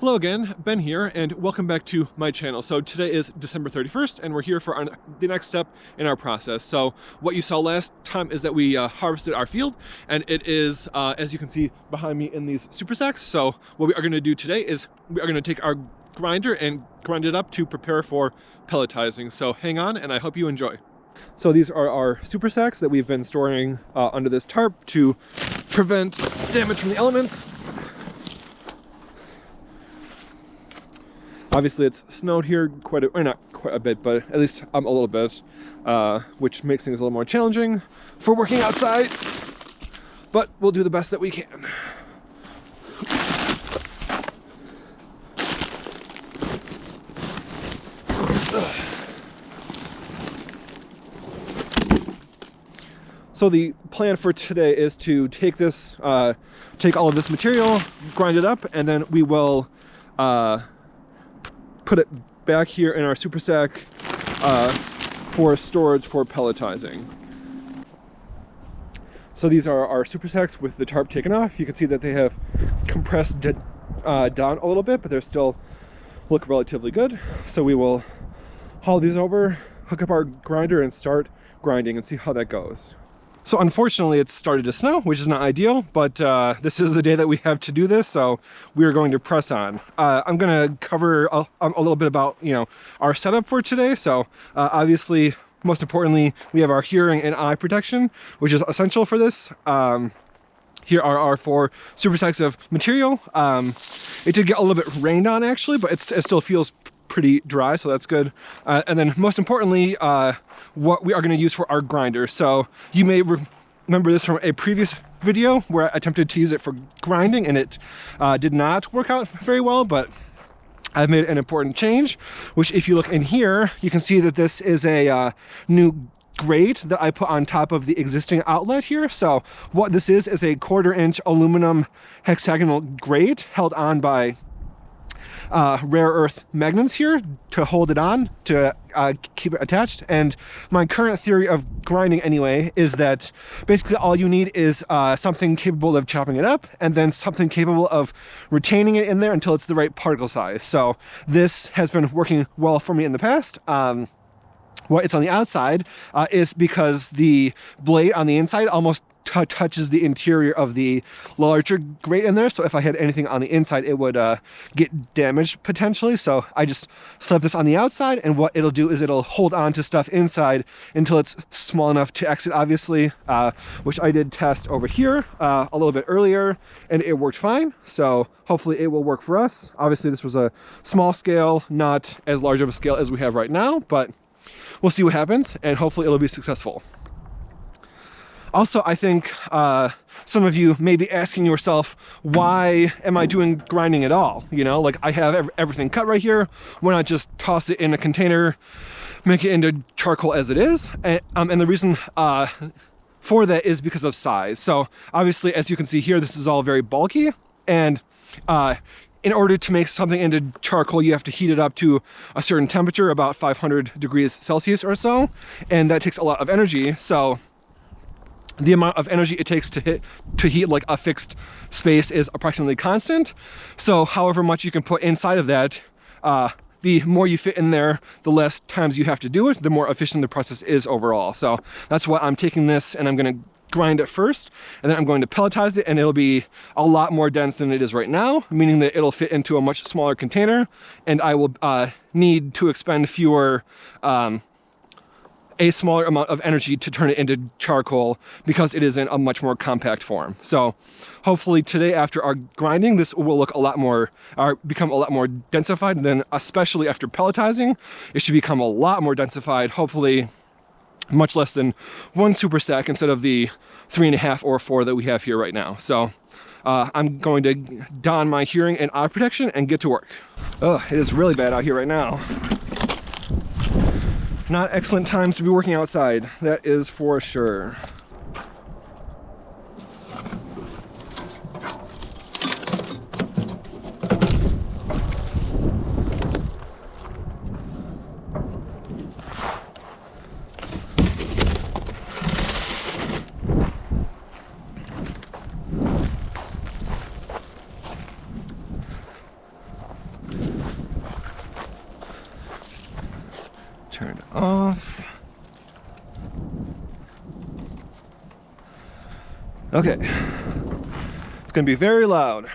Hello again, Ben here, and welcome back to my channel. So today is December 31st, and we're here for the next step in our process. So what you saw last time is that we harvested our field, and it is, as you can see behind me in these super sacks. So what we are going to do today is we are going to take our grinder and grind it up to prepare for pelletizing. So hang on, and I hope you enjoy. So these are our super sacks that we've been storing under this tarp to prevent damage from the elements. Obviously it's snowed here not quite a bit, but at least a little bit, which makes things a little more challenging for working outside, but we'll do the best that we can. So the plan for today is to take this, take all of this material, grind it up, and then we will put it back here in our super sack for storage for pelletizing. So these are our super sacks with the tarp taken off. You can see that they have compressed down a little bit, but they still look relatively good. So we will haul these over, hook up our grinder, and start grinding and see how that goes. So unfortunately it's started to snow, which is not ideal, but this is the day that we have to do this, so we are going to press on. I'm going to cover a little bit about, our setup for today. So obviously, most importantly, we have our hearing and eye protection, which is essential for this. Here are our 4 super sacks of material. It did get a little bit rained on actually, but it still feels pretty dry, so that's good. And then most importantly, what we are going to use for our grinder. So you may remember this from a previous video where I attempted to use it for grinding and it did not work out very well, but I've made an important change, which if you look in here, you can see that this is a new grate that I put on top of the existing outlet here. So what this is a 1/4-inch aluminum hexagonal grate held on by rare earth magnets here to hold it on, to keep it attached. And my current theory of grinding anyway is that basically all you need is something capable of chopping it up and then something capable of retaining it in there until it's the right particle size. So this has been working well for me in the past. What it's on the outside is because the blade on the inside almost touches the interior of the larger grate in there. So if I had anything on the inside, it would get damaged potentially. So I just slap this on the outside, and what it'll do is it'll hold on to stuff inside until it's small enough to exit, obviously, which I did test over here a little bit earlier, and it worked fine. So hopefully it will work for us. Obviously this was a small scale, not as large of a scale as we have right now, but we'll see what happens, and hopefully it'll be successful. Also, I think some of you may be asking yourself, why am I doing grinding at all? Like I have everything cut right here. Why not just toss it in a container, make it into charcoal as it is? And the reason for that is because of size. So obviously, as you can see here, this is all very bulky, and in order to make something into charcoal, you have to heat it up to a certain temperature, about 500 degrees Celsius or so, and that takes a lot of energy. So the amount of energy it takes to heat like a fixed space is approximately constant. So however much you can put inside of that, the more you fit in there, the less times you have to do it, the more efficient the process is overall. So that's why I'm taking this and I'm going to grind it first, and then I'm going to pelletize it, and it'll be a lot more dense than it is right now, meaning that it'll fit into a much smaller container, and I will need to expend a smaller amount of energy to turn it into charcoal because it is in a much more compact form. So hopefully today, after our grinding, this will look a lot more, or become a lot more densified, and then especially after pelletizing, it should become a lot more densified, hopefully much less than 1 super sack instead of the 3.5 or 4 that we have here right now. So I'm going to don my hearing and eye protection and get to work. Oh, it is really bad out here right now. Not excellent times to be working outside, that is for sure. off. Okay. It's gonna be very loud.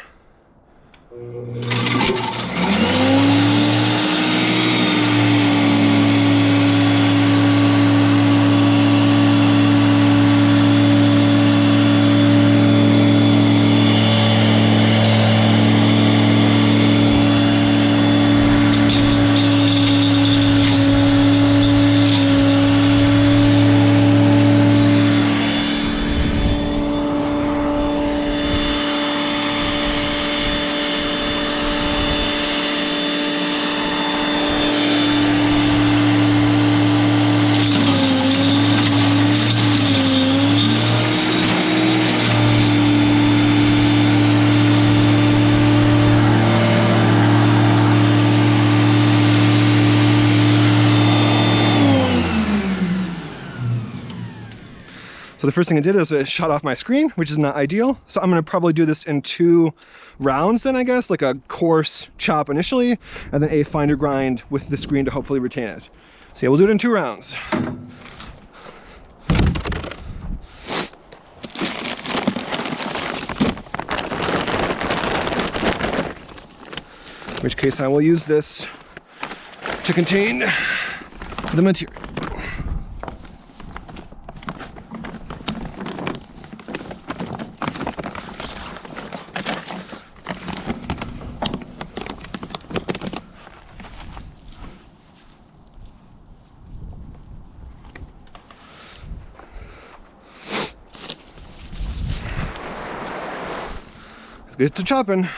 So the first thing I did is I shut off my screen, which is not ideal. So I'm gonna probably do this in 2 rounds then, I guess, like a coarse chop initially, and then a finer grind with the screen to hopefully retain it. So yeah, we'll do it in 2 rounds. In which case I will use this to contain the material. Let's get to chopping.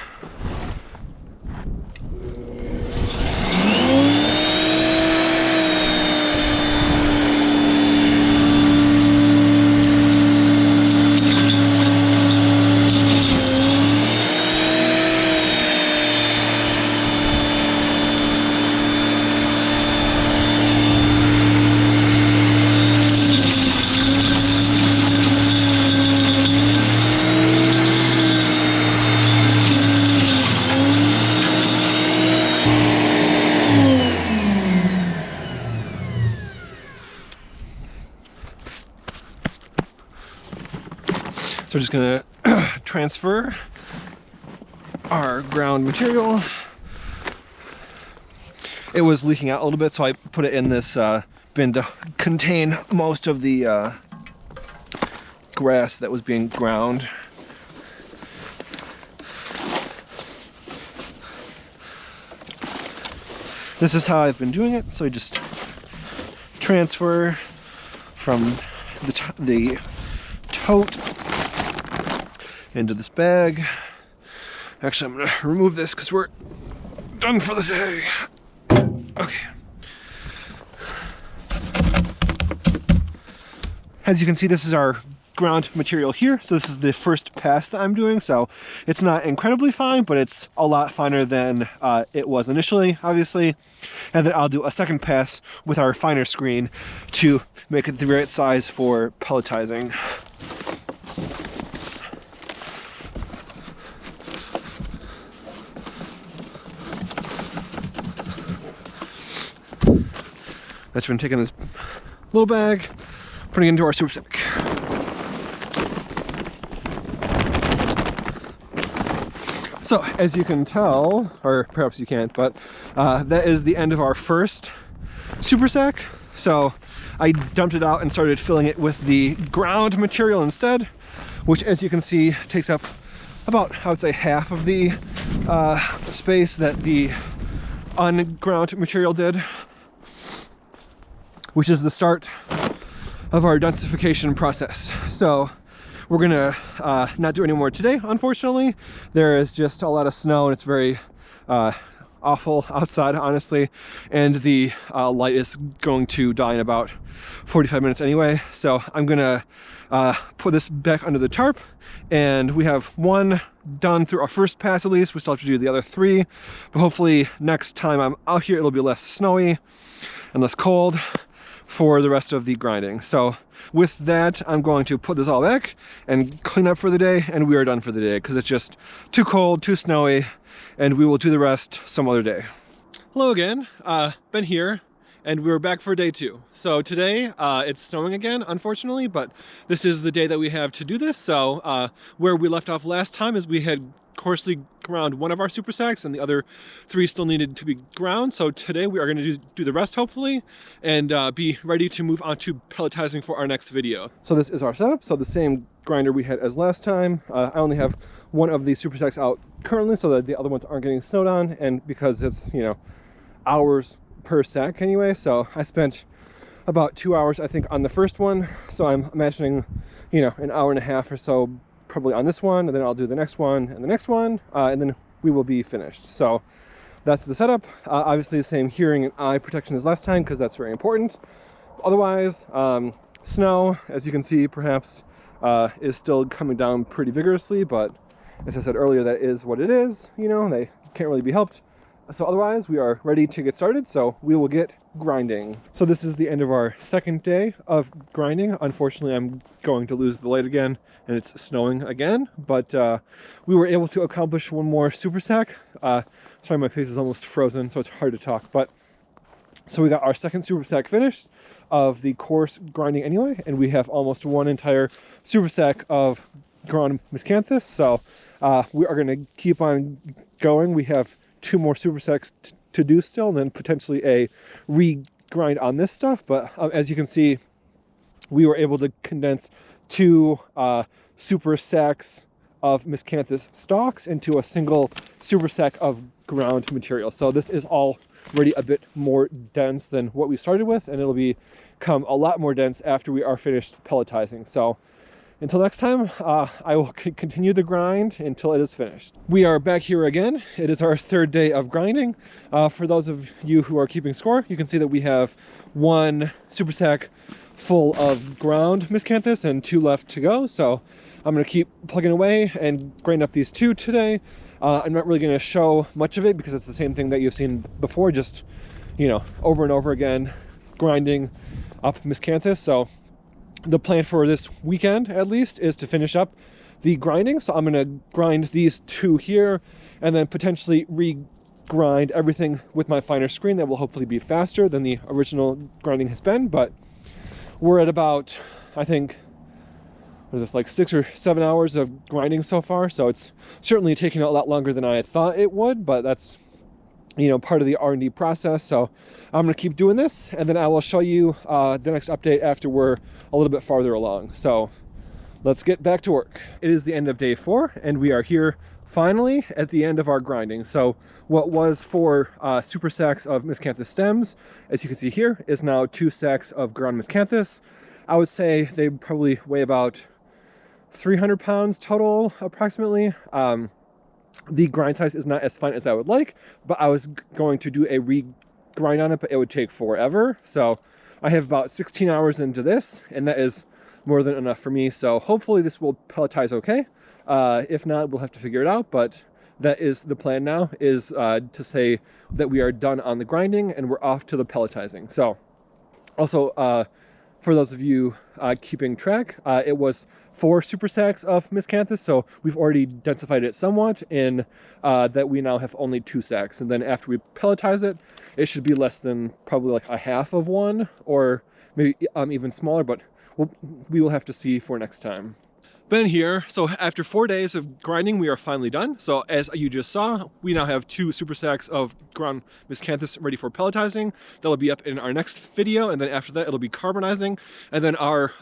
So we're just gonna transfer our ground material. It was leaking out a little bit, so I put it in this bin to contain most of the grass that was being ground. This is how I've been doing it, so I just transfer from the tote into this bag. Actually, I'm gonna remove this because we're done for the day. Okay. As you can see, this is our ground material here. So this is the first pass that I'm doing. So it's not incredibly fine, but it's a lot finer than it was initially, obviously. And then I'll do a second pass with our finer screen to make it the right size for pelletizing. That's been taking this little bag, putting it into our super sack. So as you can tell, or perhaps you can't, but that is the end of our first super sack. So I dumped it out and started filling it with the ground material instead, which, as you can see, takes up about, I would say, half of the space that the unground material did, which is the start of our densification process. So we're gonna not do any more today, unfortunately. There is just a lot of snow and it's very awful outside, honestly. And the light is going to die in about 45 minutes anyway. So I'm gonna put this back under the tarp, and we have one done through our first pass at least. We still have to do the other 3, but hopefully next time I'm out here it'll be less snowy and less cold for the rest of the grinding. So with that, I'm going to put this all back and clean up for the day, and we are done for the day because it's just too cold, too snowy, and we will do the rest some other day. Hello again, Ben here, And we're back for day 2. So today it's snowing again, unfortunately, but this is the day that we have to do this. So where we left off last time is we had coarsely ground one of our super sacks and the other 3 still needed to be ground. So today we are going to do the rest hopefully and be ready to move on to pelletizing for our next video. So this is our setup. So the same grinder we had as last time. I only have one of these super sacks out currently so that the other ones aren't getting snowed on, and because it's, you know, hours per sack anyway. So I spent about 2 hours I think on the first one, so I'm imagining, you know, an hour and a half or so probably on this one, and then I'll do the next one and the next one, and then we will be finished. So that's the setup. Obviously the same hearing and eye protection as last time because that's very important. Otherwise, snow, as you can see perhaps, is still coming down pretty vigorously, but as I said earlier, that is what it is. You know, they can't really be helped. So otherwise, we are ready to get started, so we will get grinding. So this is the end of our second day of grinding. Unfortunately, I'm going to lose the light again, and it's snowing again, but we were able to accomplish one more super sack. Sorry, my face is almost frozen, so it's hard to talk, but so we got our second super sack finished of the coarse grinding anyway, and we have almost one entire super sack of ground miscanthus. So we are going to keep on going. We have 2 more super sacks to do still, and then potentially a re-grind on this stuff. But as you can see, we were able to condense 2 super sacks of miscanthus stalks into a single super sack of ground material. So this is already a bit more dense than what we started with, and it'll become a lot more dense after we are finished pelletizing. So until next time, I will continue the grind until it is finished. We are back here again. It is our 3rd day of grinding. For those of you who are keeping score, you can see that we have 1 super sack full of ground miscanthus and 2 left to go. So I'm going to keep plugging away and grind up these 2 today. I'm not really going to show much of it because it's the same thing that you've seen before, just, you know, over and over again, grinding up miscanthus. So the plan for this weekend, at least, is to finish up the grinding. So I'm going to grind these 2 here and then potentially re-grind everything with my finer screen. That will hopefully be faster than the original grinding has been. But we're at about, I think, what is this, like 6 or 7 hours of grinding so far. So it's certainly taking a lot longer than I had thought it would, but that's, you know, part of the R&D process. So I'm going to keep doing this, and then I will show you the next update after we're a little bit farther along. So let's get back to work. It is the end of day 4, and we are here finally at the end of our grinding. So what was 4 super sacks of miscanthus stems, as you can see here, is now 2 sacks of ground miscanthus. I would say they probably weigh about 300 pounds total, approximately. The grind size is not as fine as I would like, but I was going to do a re-grind on it, but it would take forever. So I have about 16 hours into this, and that is more than enough for me. So hopefully this will pelletize okay. If not, we'll have to figure it out, but that is the plan now, is to say that we are done on the grinding and we're off to the pelletizing. So also, for those of you keeping track, it was 4 super sacks of miscanthus, so we've already densified it somewhat in that we now have only 2 sacks. And then after we pelletize it, it should be less than probably like a half of one, or maybe even smaller, but we will have to see for next time. Been here. So after 4 days of grinding, we are finally done. So as you just saw, we now have 2 super sacks of ground miscanthus ready for pelletizing. That'll be up in our next video, and then after that it'll be carbonizing, and then our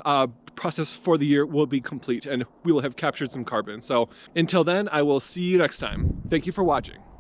process for the year will be complete and we will have captured some carbon. So until then, I will see you next time. Thank you for watching.